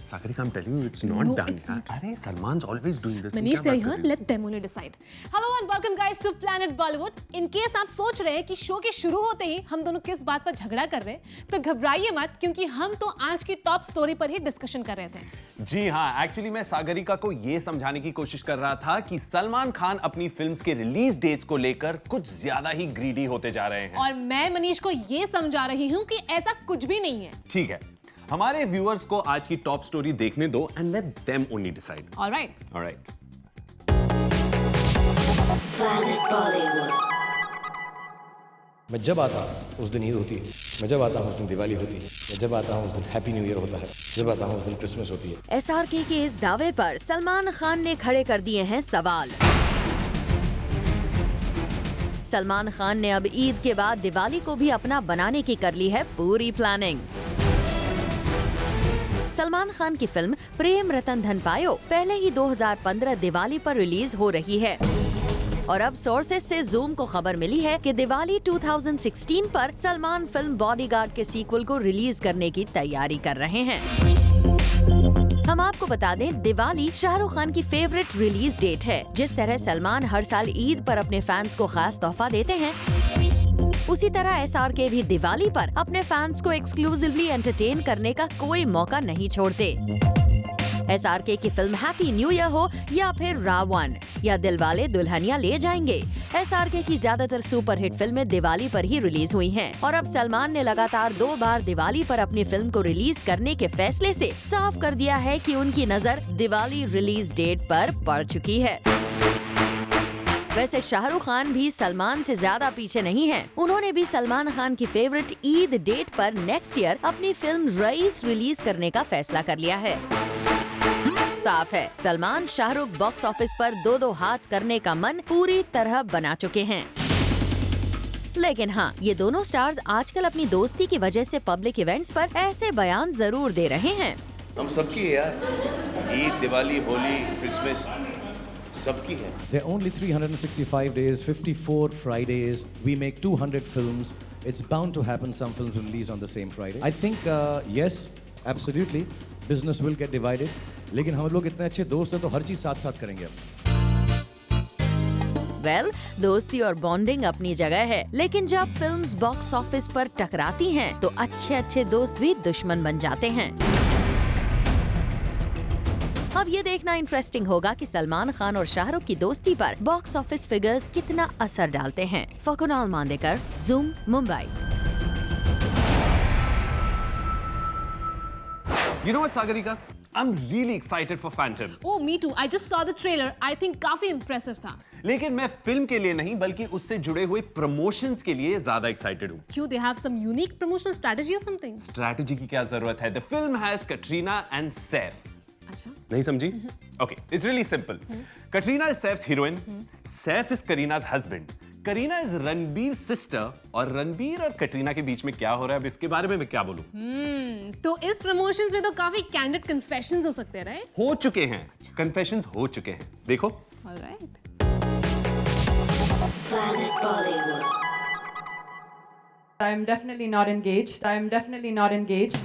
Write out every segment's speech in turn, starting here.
Sagarika, I'm telling you, it's not No, done. it's not. अरे सलमान's always doing this. Manish, they're here. Let them only decide. Hello and welcome guys to Planet Bollywood. In case आप सोच रहे हैं कि show के शुरू होते ही हम दोनों किस बात पर झगड़ा कर रहे हैं, तो घबराइए मत क्योंकि हम तो आज की टॉप स्टोरी पर ही डिस्कशन कर रहे थे। जी हाँ, एक्चुअली मैं सागरिका को ये समझाने की कोशिश कर रहा था कि सलमान खान अपनी फिल्म्स के रिलीज डेट्स को लेकर कुछ ज्यादा ही ग्रीडी होते जा रहे हैं। और मैं मनीष को ये समझा रही हूँ कि ऐसा कुछ भी नहीं है। ठीक है, हमारे व्यूअर्स को आज की टॉप स्टोरी देखने दो and let them only decide. Alright. मैं जब आता हूँ उस दिन ईद होती है, मैं जब आता हूँ उस दिन दिवाली होती है, मैं जब आता हूँ उस दिन हैप्पी न्यू ईयर होता है, जब आता हूँ उस दिन क्रिसमस होती है। एसआरके के इस दावे पर सलमान खान ने खड़े कर दिए हैं सवाल। सलमान खान ने अब ईद के बाद दिवाली को भी अपना बनाने की कर ली है पूरी प्लानिंग। सलमान खान की फिल्म प्रेम रतन धन पायो पहले ही 2015 दिवाली पर रिलीज हो रही है और अब सोर्सेस से जूम को खबर मिली है कि दिवाली 2016 पर सलमान फिल्म बॉडीगार्ड के सीक्वल को रिलीज करने की तैयारी कर रहे हैं। हम आपको बता दें, दिवाली शाहरुख खान की फेवरेट रिलीज डेट है। जिस तरह सलमान हर साल ईद पर अपने फैंस को खास तोहफा देते हैं, उसी तरह एसआरके भी दिवाली पर अपने फैंस को एक्सक्लूसिवली एंटरटेन करने का कोई मौका नहीं छोड़ते। एसआरके की फिल्म हैप्पी न्यू ईयर हो या फिर रावण या दिलवाले दुल्हनिया ले जाएंगे, एसआरके की ज्यादातर सुपरहिट फिल्में दिवाली पर ही रिलीज हुई हैं और अब सलमान ने लगातार 2 बार दिवाली पर अपनी फिल्म को रिलीज करने के फैसले से साफ कर दिया है कि उनकी नजर दिवाली रिलीज डेट पर पड़ चुकी है। वैसे शाहरुख खान भी सलमान से ज्यादा पीछे नहीं हैं। उन्होंने भी सलमान खान की फेवरेट ईद डेट पर नेक्स्ट ईयर अपनी फिल्म रईस रिलीज करने का फैसला कर लिया है। साफ है, सलमान शाहरुख बॉक्स ऑफिस पर 2-2 हाथ करने का मन पूरी तरह बना चुके हैं। लेकिन हाँ, ये दोनों स्टार्स आजकल अपनी दोस्ती की वजह से पब्लिक इवेंट्स पर ऐसे बयान जरूर दे रहे हैं। हम सबकी है यार, ईद, दिवाली, होली, क्रिसमस सबकी है। There are only 365 days, 54 Fridays. We make 200 films. It's bound to happen. Some films will release on the same Friday. I think yes, absolutely, business will get divided. लेकिन हम लोग इतने अच्छे दोस्त हैं तो हर चीज साथ साथ करेंगे अब। वेल, दोस्ती और बॉन्डिंग अपनी जगह है, लेकिन जब फिल्म्स बॉक्स ऑफिस पर टकराती हैं, तो अच्छे दोस्त भी दुश्मन बन जाते हैं। अब ये देखना इंटरेस्टिंग होगा कि सलमान खान और शाहरुख की दोस्ती पर बॉक्स ऑफिस फिगर्स कितना असर डालते हैं। फकुनाल मांदेकर, Zoom, Mumbai. You know what, Sagarika? I'm really excited for Phantom. Oh, me too. I just saw the trailer. I think काफी impressive था। लेकिन मैं फिल्म के लिए नहीं बल्कि उससे जुड़े हुए प्रमोशंस के लिए ज्यादा एक्साइटेड हूँ। क्यों? They have some unique promotional strategy or something? Strategy की क्या जरूरत है? The film has Katrina and Saif. अच्छा। नहीं समझी? Okay, it's really simple. Katrina is Saif's heroine. Saif is Karina's husband. Kareena is Ranbir sister और रणबीर और कटरीना के बीच में क्या हो रहा है अब इसके बारे में मैं क्या बोलूं? तो इस प्रमोशंस में तो काफी कैंडिड कन्फेशंस हो सकते हैं, राइट? हो चुके हैं, कन्फेशंस हो चुके हैं, देखो। Alright. I'm definitely not engaged.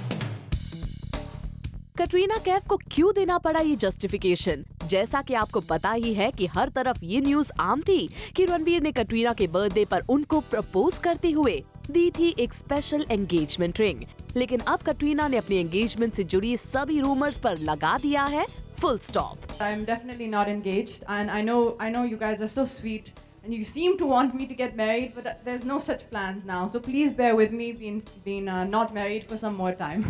Katrina Kaif को क्यों देना पड़ा ये जस्टिफिकेशन? जैसा कि आपको पता ही है कि हर तरफ ये न्यूज आम थी कि रणबीर ने कटरीना के बर्थडे पर उनको प्रपोज करते हुए दी थी एक स्पेशल एंगेजमेंट रिंग। लेकिन अब कटरीना ने अपनी एंगेजमेंट से जुड़ी सभी रूमर्स पर लगा दिया है full stop. I'm definitely not engaged, and I know you guys are so sweet and you seem to want me to get married, but there's no such plans now. So please bear with me being not married for some more time.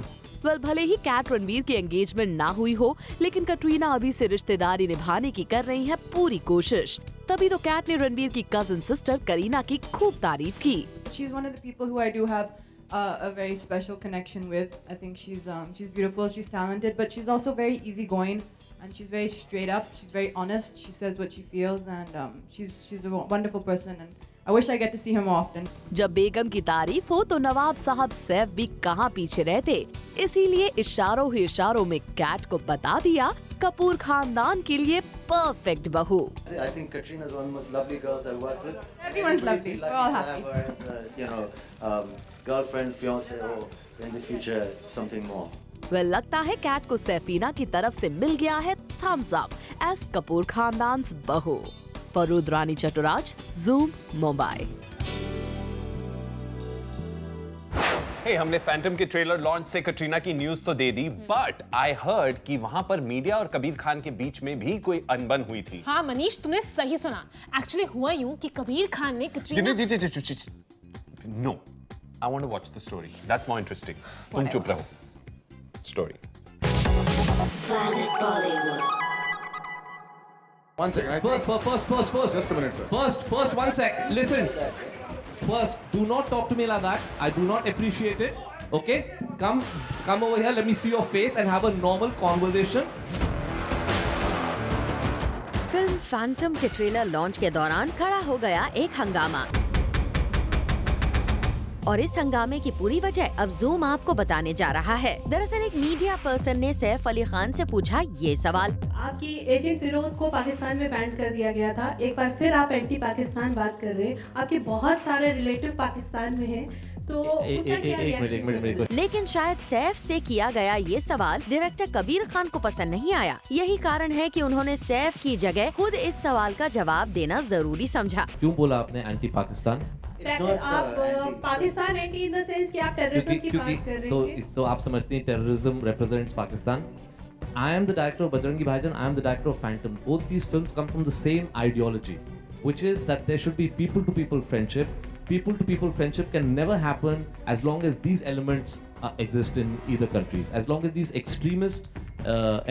Well, भले ही cat Ranbir की engagement ना हुई हो, लेकिन कटरीना अभी से रिश्तेदारी निभाने की कर रही है पूरी कोशिश। तभी तो कैट ने रणबीर की कजिन सिस्टर करीना की खूब तारीफ की। She's one of the people who I do have a very special connection with. I think she's beautiful, she's talented, but she's also very easygoing and she's very straight up. She's very honest. She says what she feels, and she's a wonderful person. And I wish I get to see her more often. जब बेगम की तारीफ हो तो नवाब साहब सैफ भी कहाँ पीछे रहते, इसीलिए इशारों ही इशारों में कैट को बता दिया कपूर खानदान के लिए परफेक्ट बहू। I think Katrina is one of the most lovely girls I've worked with. Everyone's lovely. We're all happy. Have her as a, girlfriend, fiance, or in the future something more. लगता है cat को सैफीना की तरफ से मिल गया है Thums up as Kapoor खानदान बहू। फरूद रानी चटुराज, ज़ूम, मुंबई। हे हमने फैंटम के ट्रेलर लॉन्च से कटरीना की न्यूज तो दे दी, बट आई हर्ड कि वहां पर मीडिया और कबीर खान के बीच में भी कोई अनबन हुई थी। हाँ मनीष, तूने सही सुना। एक्चुअली हुआ यूं कि कबीर खान ने Katrina no, I want to watch the story, that's more interesting. तुम चुप रहो। Story. One second. First. Just a minute, sir. First, 1 sec. Listen. First, do not talk to me like that. I do not appreciate it. Okay? Come over here. Let me see your face and have a normal conversation. Film Phantom के trailer launch के दौरान खड़ा हो गया एक हंगामा, और इस हंगामे की पूरी वजह अब ज़ूम आपको बताने जा रहा है। दरअसल एक मीडिया पर्सन ने सैफ अली खान से पूछा ये सवाल, आपकी एजेंट फिरोज को पाकिस्तान में बैन कर दिया गया था, एक बार फिर आप एंटी पाकिस्तान बात कर रहे हैं, आपके बहुत सारे रिलेटिव पाकिस्तान में हैं, तो उनका क्या रिएक्शन है? लेकिन शायद सैफ से किया गया ये सवाल डायरेक्टर कबीर खान को पसंद नहीं आया। यही कारण है कि उन्होंने सैफ की जगह खुद इस सवाल का जवाब देना जरूरी समझा। क्यों बोला आपने एंटी पाकिस्तान? आप Pakistan anti in the sense कि आप टेररिज्म की बात कर रहे हैं। तो आप समझते हैं terrorism represents Pakistan. I am the director of Bajrangi Bhaijaan, I am the director of Phantom. Both these films come from the same ideology, which is that there should be people-to-people friendship. People-to-people friendship can never happen as long as these elements exist in either countries. As long as these extremist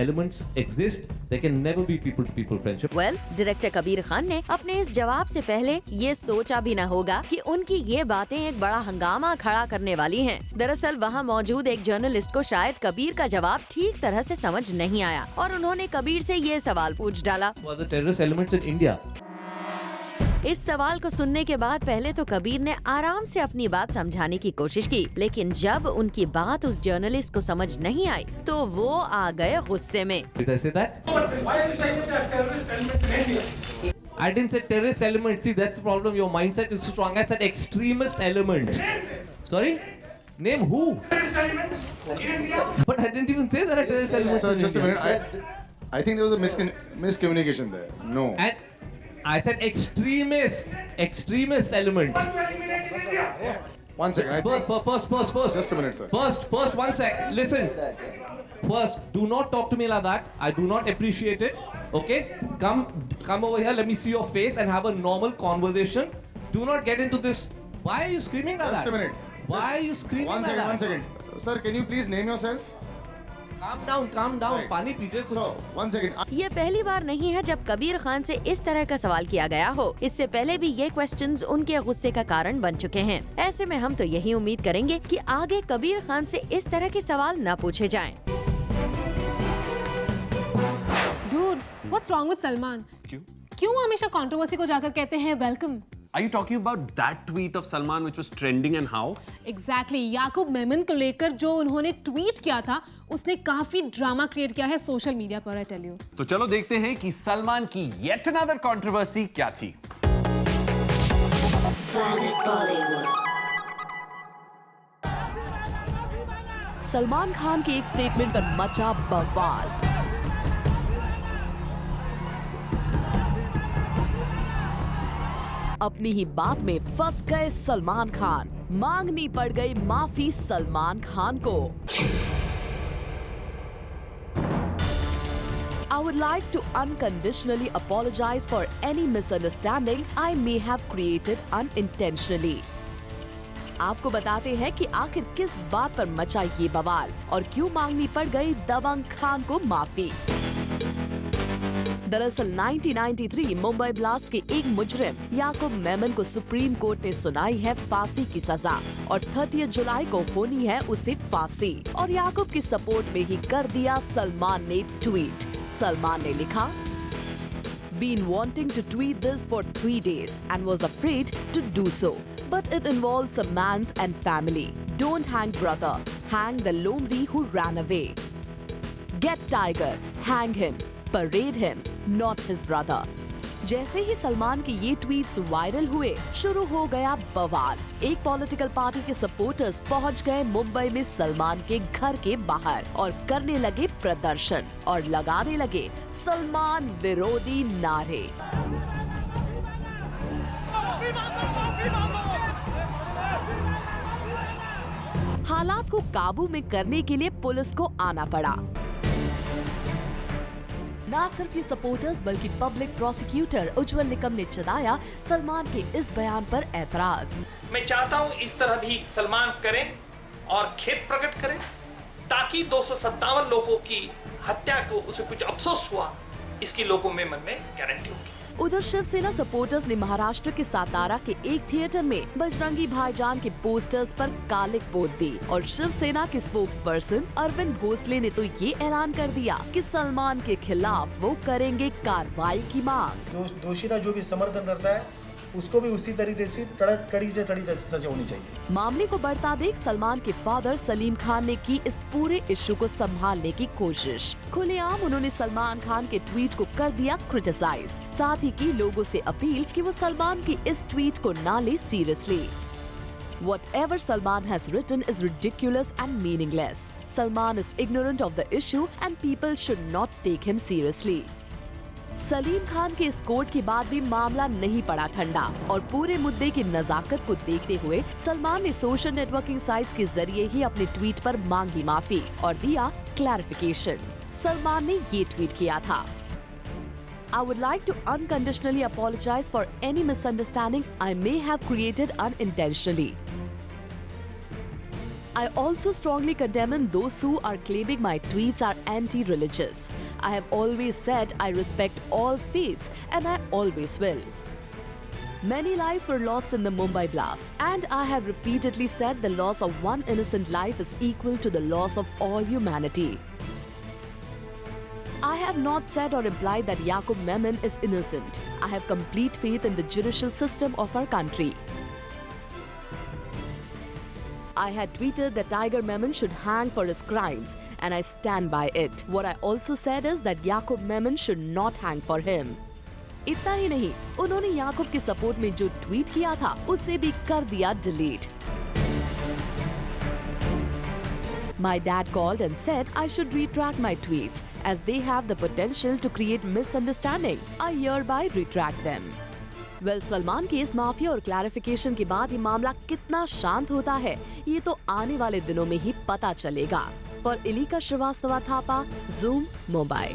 elements exist, there can never be people-to-people friendship. Well, director Kabir Khan ने अपने इस जवाब से पहले ये सोचा भी न होगा कि उनकी ये बातें एक बड़ा हंगामा खड़ा करने वाली हैं। दरअसल वहाँ मौजूद एक जर्नलिस्ट को शायद कबीर का जवाब ठीक तरह से समझ नहीं आया और उन्होंने कबीर से ये सवाल पूछ डाला, Who are the terrorist elements in India? इस सवाल को सुनने के बाद पहले तो कबीर ने आराम से अपनी बात समझाने की कोशिश की, लेकिन जब उनकी बात उस जर्नलिस्ट को समझ नहीं आई तो वो आ गए गुस्से में। Did I say that? I didn't say terrorist elements. See, that's the problem. Your mindset is too strong. I said extremist elements. Sorry? Name who? But I didn't even say that a terrorist element. Sir, just a minute. I think there was a miscommunication there. No. And I said extremist elements. One second. I think. First. Just a minute, sir. First, 1 sec. Listen. First, do not talk to me like that. I do not appreciate it. Okay? Come over here. Let me see your face and have a normal conversation. Do not get into this. Why are you screaming like that? Just a minute. Why are you screaming like that? One second. Sir, can you please name yourself? Calm down. Right. पानी पीजिए कुछ। So, one second. ये पहली बार नहीं है जब कबीर खान से इस तरह का सवाल किया गया हो। इससे पहले भी ये क्वेश्चंस उनके गुस्से का कारण बन चुके हैं। ऐसे में हम तो यही उम्मीद करेंगे कि आगे कबीर खान से इस तरह के सवाल न पूछे जाएं। Dude, what's wrong with Salman? क्यों हमेशा कंट्रोवर्सी को जाकर कहते हैं welcome? Are you talking about that tweet of Salman which was trending and how? Exactly. याकूब मेमन को लेकर जो उन्होंने ट्वीट किया था उसने काफी ड्रामा क्रिएट किया है सोशल मीडिया पर, I tell you. तो चलो देखते हैं कि सलमान की yet another controversy क्या थी। सलमान खान के एक स्टेटमेंट पर मचा बवाल। अपनी ही बात में फंस गए सलमान खान, मांगनी पड़ गई माफी सलमान खान को। I would like to unconditionally apologize for any misunderstanding I may have created unintentionally. आपको बताते हैं कि आखिर किस बात पर मचा ये बवाल और क्यों मांगनी पड़ गई दबंग खान को माफी। दरअसल 1993 मुंबई ब्लास्ट के एक मुजरिम याकूब मेमन को सुप्रीम कोर्ट ने सुनाई है फांसी की सजा और 30 जुलाई को होनी है उसे फांसी। और याकूब की सपोर्ट में ही कर दिया सलमान ने ट्वीट। सलमान ने लिखा, Been wanting to tweet this for 3 days and was afraid to do so. But it involves a man's and family. Don't hang brother, hang the lonely who ran away. Get tiger, hang him, parade him, not his brother. जैसे ही सलमान के ये tweets viral हुए, शुरू हो गया बवाल। एक political party के सपोर्टर्स पहुंच गए मुंबई में सलमान के घर के बाहर और करने लगे प्रदर्शन और लगाने लगे सलमान विरोधी नारे। हालात को काबू में करने के लिए पुलिस को आना पड़ा। ना सिर्फ ये सपोर्टर्स बल्कि पब्लिक प्रोसिक्यूटर उज्जवल निकम ने जताया सलमान के इस बयान पर ऐतराज। मैं चाहता हूं इस तरह भी सलमान करें और खेद प्रकट करें ताकि 257 लोगों की हत्या को उसे कुछ अफसोस हुआ, इसकी लोगों में मन में गारंटी होगी। उधर शिवसेना सपोर्टर्स ने महाराष्ट्र के सातारा के एक थिएटर में बजरंगी भाईजान के पोस्टर्स पर कालिक पोत दी और शिवसेना के स्पोक्स पर्सन अरविंद भोसले ने तो ये ऐलान कर दिया कि सलमान के खिलाफ वो करेंगे कार्रवाई की मांग। दोषी का जो भी समर्थन करता है उसको भी उसी तरीके से कड़ी से कड़ी सजा होनी चाहिए। मामले को बढ़ता देख सलमान के फादर सलीम खान ने की इस पूरे इश्यू को संभालने की कोशिश। खुलेआम उन्होंने सलमान खान के ट्वीट को कर दिया क्रिटिसाइज, साथ ही की लोगों से अपील कि वो सलमान की इस ट्वीट को ना ले seriously. Whatever Salman has written is ridiculous and meaningless. Salman is ignorant of the issue and people should not take him seriously. Salim Khan के इस कोर्ट के बाद भी मामला नहीं पड़ा ठंडा और पूरे मुद्दे की नजाकत को देखते हुए सलमान ने सोशल नेटवर्किंग साइट्स के जरिए ही अपने ट्वीट पर मांगी माफी और दिया क्लैरिफिकेशन। सलमान ने ये ट्वीट किया था, I would like to unconditionally apologize for any misunderstanding I may have created unintentionally. I also strongly condemn those who are claiming my tweets are anti-religious. I have always said I respect all faiths and I always will. Many lives were lost in the Mumbai blast and I have repeatedly said the loss of one innocent life is equal to the loss of all humanity. I have not said or implied that Yaqub Memon is innocent. I have complete faith in the judicial system of our country. I had tweeted that Tiger Memon should hang for his crimes and I stand by it. What I also said is that Yaqub Memon should not hang for him. इतना ही नहीं, उन्होंने याकूब के support में जो tweet किया था उसे भी कर दिया delete. My dad called and said I should retract my tweets as they have the potential to create misunderstanding. I hereby retract them. Well Salman के इस माफी और क्लैरिफिकेशन के बाद ये मामला कितना शांत होता है ये तो आने वाले दिनों में ही पता चलेगा। For Ilika Shrivastava Thapa, Zoom, Mumbai.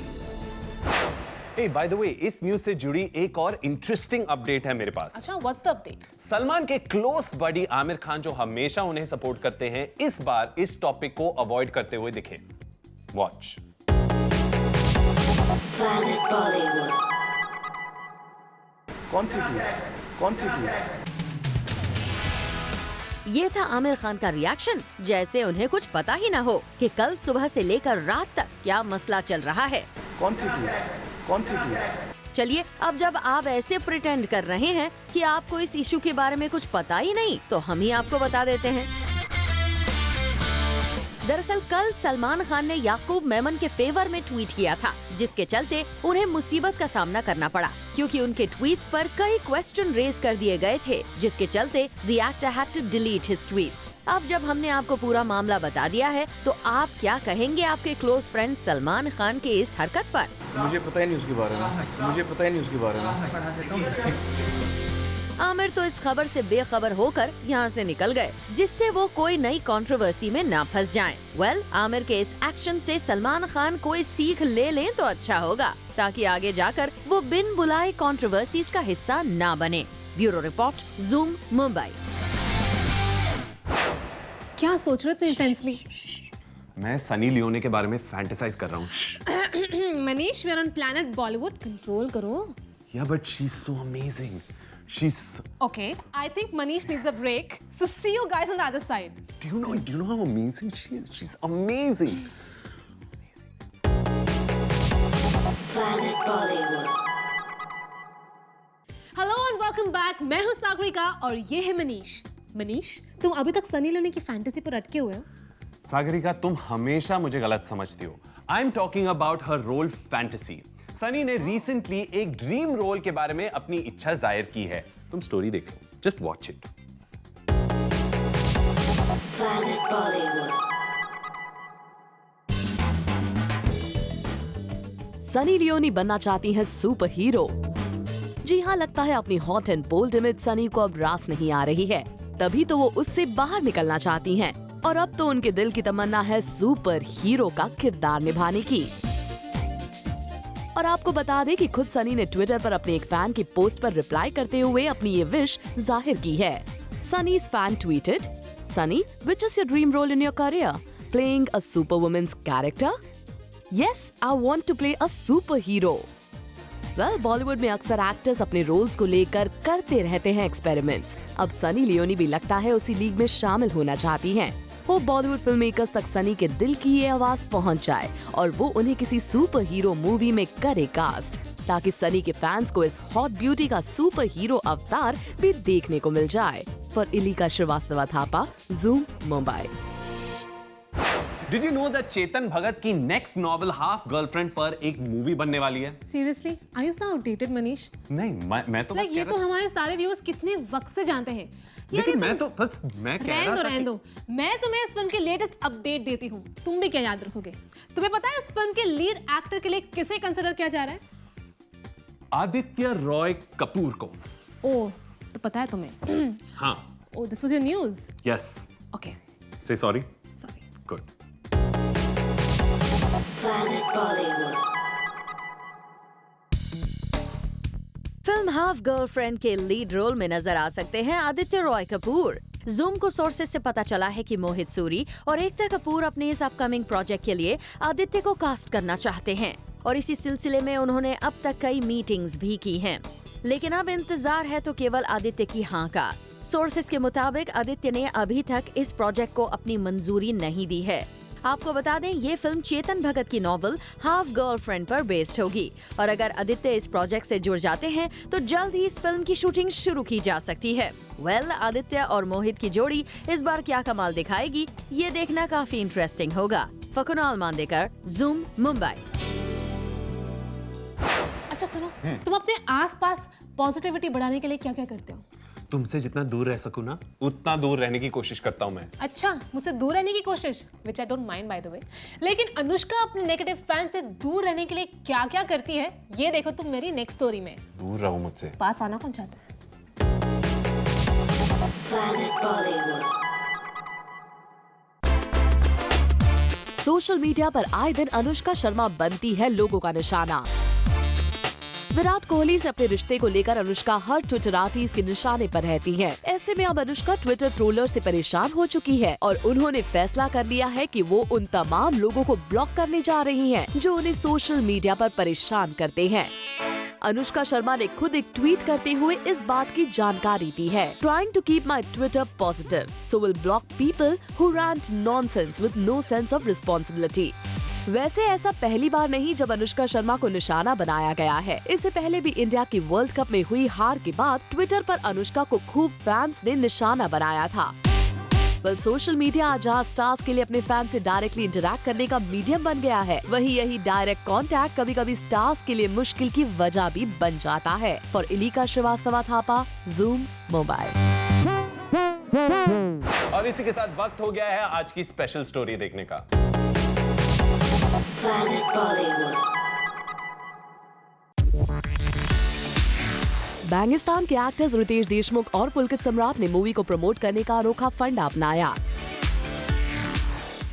Hey, by the way, इस न्यूज से जुड़ी एक और इंटरेस्टिंग अपडेट है मेरे पास। अच्छा, what's the update? सलमान के क्लोज बडी आमिर खान जो हमेशा उन्हें सपोर्ट करते हैं, इस बार इस टॉपिक को अवॉइड करते हुए दिखे। वॉच। Planet Bollywood. कौन सी ट्वीट? ये था आमिर खान का रिएक्शन, जैसे उन्हें कुछ पता ही ना हो कि कल सुबह से लेकर रात तक क्या मसला चल रहा है। कौन सी ट्वीट? चलिए, अब जब आप ऐसे प्रिटेंड कर रहे हैं कि आपको इस इशू के बारे में कुछ पता ही नहीं, तो हम ही आपको बता देते हैं। दरअसल कल सलमान खान ने याकूब मेमन के फेवर में ट्वीट किया था, जिसके चलते उन्हें मुसीबत का सामना करना पड़ा, क्योंकि उनके ट्वीट्स पर कई क्वेश्चन रेज कर दिए गए थे, जिसके चलते the actor had to delete his tweets. अब जब हमने आपको पूरा मामला बता दिया है, तो आप क्या कहेंगे आपके क्लोज फ्रेंड सलमान खान के इस हरकत पर? मुझे पता ही नहीं उसके बारे में। आमिर तो इस खबर से बेखबर होकर यहाँ से निकल गए, जिससे वो कोई नई कंट्रोवर्सी में ना फंस जाएं। वेल, आमिर के इस एक्शन से सलमान खान कोई सीख ले लें तो अच्छा होगा, ताकि आगे जाकर वो बिन बुलाए कंट्रोवर्सीज का हिस्सा ना बने। Bureau report, zoom, Mumbai. क्या सोच रहे थे इंटेंसली? मैं सनी लियोनी के बारे में फैंटेसाइज कर रहा हूँ। Manish, we are on planet Bollywood, control करो। Yeah, but she's so amazing. She's okay. I think Manish needs a break. So see you guys on the other side. Do you know how amazing she is? She's amazing. Planet Bollywood. Hello and welcome back. मैं हूँ सागरिका और ये है मनीष। मनीष, तुम अभी तक Sunny Leone की fantasy पर अटके हुए हो। सागरिका, तुम हमेशा मुझे गलत समझती हो। I'm talking about her role fantasy. Sunny ने रिसेंटली एक ड्रीम रोल के बारे में अपनी इच्छा जाहिर की है। तुम स्टोरी देख लो, just watch it. Planet Bollywood. Sunny Leone बनना चाहती हैं सुपर हीरो। जी हाँ, लगता है अपनी hot and bold image Sunny को अब रास नहीं आ रही है, तभी तो वो उससे बाहर निकलना चाहती हैं। और अब तो उनके दिल की तमन्ना है सुपर हीरो का किरदार निभाने की। और आपको बता दें कि खुद सनी ने ट्विटर पर अपने एक फैन की पोस्ट पर रिप्लाई करते हुए अपनी ये विश जाहिर की है। सनी's fan tweeted, "Sunny, which is your dream role in your career? Playing a superwoman's character? Yes, I want to play a superhero." Well, Bollywood में अक्सर एक्टर्स अपने रोल्स को लेकर करते रहते हैं एक्सपेरिमेंट्स। अब सनी लियोनी भी लगता है उसी लीग में शामिल होना चाहती हैं। वो बॉलीवुड फिल्म मेकर्स तक सनी के दिल की ये आवाज पहुंच जाए और वो उन्हें किसी सुपर हीरो मूवी में करे कास्ट, ताकि सनी के फैंस को इस हॉट ब्यूटी का सुपर हीरो अवतार भी देखने को मिल जाए। For Ilika Shrivastava Thapa, Zoom, Mumbai. Did you know that Chetan Bhagat की नेक्स्ट नॉवल हाफ गर्लफ्रेंड पर एक मूवी बनने वाली है? Seriously? Are you so outdated, Manish? नहीं, मैं तो बस ये तो हमारे सारे व्यूअर्स कितने वक्त से जानते हैं। लेकिन मैं तो बस मैं कह रहा था रहने दो। मैं तुम्हें इस फिल्म की लेटेस्ट अपडेट देती हूँ, तुम भी क्या याद रखोगे। तुम्हें पता है इस फिल्म के लीड एक्टर के लिए किसे कंसिडर किया जा रहा है? आदित्य रॉय कपूर को। ओह, तो पता है तुम्हें? हाँ। Oh, this was your news. Yes. Okay. Say sorry. Sorry. Good. Planet Bollywood. Film half girlfriend के लीड रोल में नजर आ सकते हैं आदित्य रॉय कपूर। Zoom को सोर्सेस से पता चला है कि मोहित सूरी और एकता कपूर अपने इस अपकमिंग प्रोजेक्ट के लिए आदित्य को कास्ट करना चाहते हैं और इसी सिलसिले में उन्होंने अब तक कई मीटिंग्स भी की हैं। लेकिन अब इंतजार है तो केवल आदित्य की हाँ का। सोर्सेस के मुताबिक आदित्य ने अभी तक इस प्रोजेक्ट को अपनी मंजूरी नहीं दी है। आपको बता दें, ये फिल्म चेतन भगत की नॉवल हाफ गर्लफ्रेंड पर बेस्ड होगी और अगर आदित्य इस प्रोजेक्ट से जुड़ जाते हैं तो जल्द ही इस फिल्म की शूटिंग शुरू की जा सकती है। आदित्य और मोहित की जोड़ी इस बार क्या कमाल दिखाएगी, ये देखना काफी इंटरेस्टिंग होगा। फकुनाल मांदेकर, Zoom, मुंबई। अच्छा सुनो, तुम अपने आसपास पॉजिटिविटी बढ़ाने के लिए क्या क्या करते हो? तुमसे जितना दूर रह सकूं ना, उतना दूर रहने की कोशिश करता हूं मैं। अच्छा, मुझसे दूर रहने की कोशिश, which I don't mind by the way। लेकिन अनुष्का अपने नेगेटिव फैन से दूर रहने के लिए क्या क्या करती है, ये देखो तुम मेरी नेक्स्ट स्टोरी में। दूर रहो मुझसे। पास आना कौन चाहता है? Planet Bollywood. सोशल मीडिया पर आए दिन अनुष्का शर्मा बनती है लोगों का निशाना। विराट कोहली से अपने रिश्ते को लेकर अनुष्का हर ट्विटर आर्टिस्ट के निशाने पर रहती है। ऐसे में अब अनुष्का ट्विटर ट्रोलर से परेशान हो चुकी है और उन्होंने फैसला कर लिया है कि वो उन तमाम लोगों को ब्लॉक करने जा रही हैं जो उन्हें सोशल मीडिया पर परेशान करते हैं। अनुष्का शर्मा ने खुद एक ट्वीट करते हुए इस बात की जानकारी दी है। Trying to keep my Twitter positive, so will block people who rant nonsense with no sense of responsibility. वैसे ऐसा पहली बार नहीं जब अनुष्का शर्मा को निशाना बनाया गया है। इससे पहले भी इंडिया की वर्ल्ड कप में हुई हार के बाद ट्विटर पर अनुष्का को खूब फैंस ने निशाना बनाया था। सोशल मीडिया आज स्टार्स के लिए अपने फैन से डायरेक्टली इंटरैक्ट करने का मीडियम बन गया है। वहीं यही डायरेक्ट कांटेक्ट कभी कभी स्टार्स के लिए मुश्किल की वजह भी बन जाता है। For Ilika Shrivastava Thapa, Zoom, Mumbai. और इसी के साथ वक्त हो गया है आज की स्पेशल स्टोरी देखने का। Planet Bollywood. बैंगिस्तान के एक्टर्स रितेश देशमुख और पुलकित सम्राट ने मूवी को प्रमोट करने का अनोखा फंड अपनाया।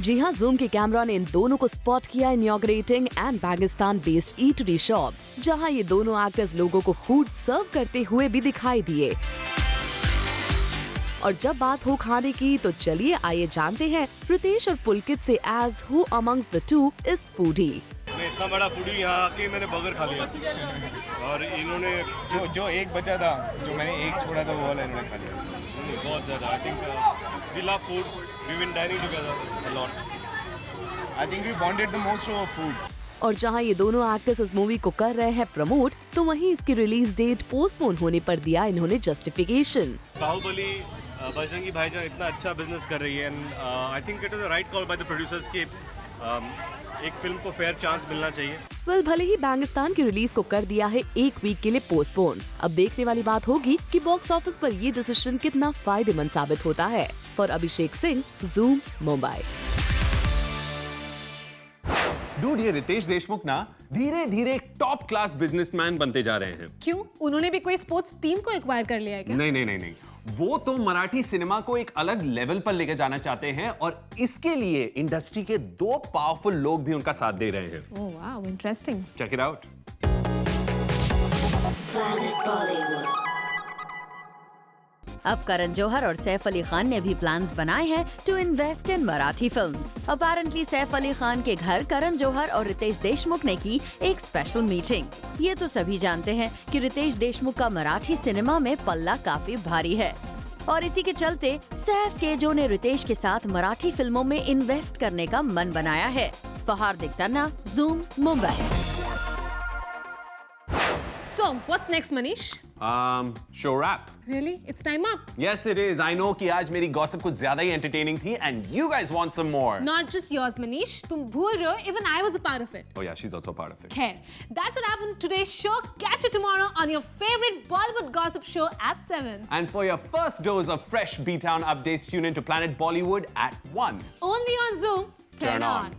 जी हां, Zoom के कैमरा ने इन दोनों को स्पॉट किया inaugurating and Bangistan based eatery shop, जहां ये दोनों एक्टर्स लोगों को फूड सर्व करते हुए भी दिखाई दिए। और जब बात हो खाने की तो चलिए आइए जानते हैं रितेश और पुलकित से as who amongst the two is foodie. मैं इतना बड़ा फूडी यहाँ आके मैंने बर्गर खा लिया और इन्होंने जो एक बचा था, जो मैंने एक छोड़ा था वो वाला इन्होंने खा लिया। बहुत ज़्यादा। I think we love food, we been dining together a lot. I think we bonded the most over food. और जहां ये दोनों एक्टर्स इस मूवी को कर रहे हैं प्रमोट, तो वहीं इसकी रिलीज डेट पोस्टपोन होने पर दिया इन्होंने जस्टिफिकेशन। बाहुबली बजरंगी भाईजान इतना अच्छा बिजनेस कर रही है and I think it is the right call by the producers कि एक फिल्म को फेयर चांस मिलना चाहिए। वेल, भले ही बैंगिस्तान की रिलीज को कर दिया है 1 वीक के लिए पोस्टपोन, अब देखने वाली बात होगी कि बॉक्स ऑफिस पर ये डिसीजन कितना फायदेमंद साबित होता है। For Abhishek Singh, zoom, Mumbai. Dude, ये रितेश देशमुख ना धीरे धीरे टॉप क्लास बिजनेसमैन बनते जा रहे हैं। क्यों? उन्होंने भी कोई स्पोर्ट्स टीम को एक्वायर कर लिया है क्या? नहीं, वो तो मराठी सिनेमा को एक अलग लेवल पर लेकर जाना चाहते हैं और इसके लिए इंडस्ट्री के 2 पावरफुल लोग भी उनका साथ दे रहे हैं। Oh wow, interesting. Check it out. Planet Bollywood. अब करण जौहर और सैफ अली खान ने भी प्लान्स बनाए हैं to invest in Marathi films. Apparently Saif Ali Khan के घर करण जौहर और रितेश देशमुख ने की एक स्पेशल मीटिंग। ये तो सभी जानते हैं कि रितेश देशमुख का मराठी सिनेमा में पल्ला काफी भारी है और इसी के चलते सैफ केजो ने रितेश के साथ मराठी फिल्मों में इन्वेस्ट करने का मन बनाया है। फहार तन्ना, zoom, Mumbai. So, what's next, Manish? Show wrap. Really? It's time up. Yes, it is. I know कि आज मेरी gossip कुछ ज्यादा ही entertaining थी, and you guys want some more. Not just yours, Manish. तुम भूल रहे हो, even I was a part of it. Oh yeah, she's also a part of it. खैर, that's what happened in today's show. Catch you tomorrow on your favorite Bollywood gossip show at 7. And for your first dose of fresh B-Town updates, tune in to Planet Bollywood at 1. Only on Zoom. Turn on.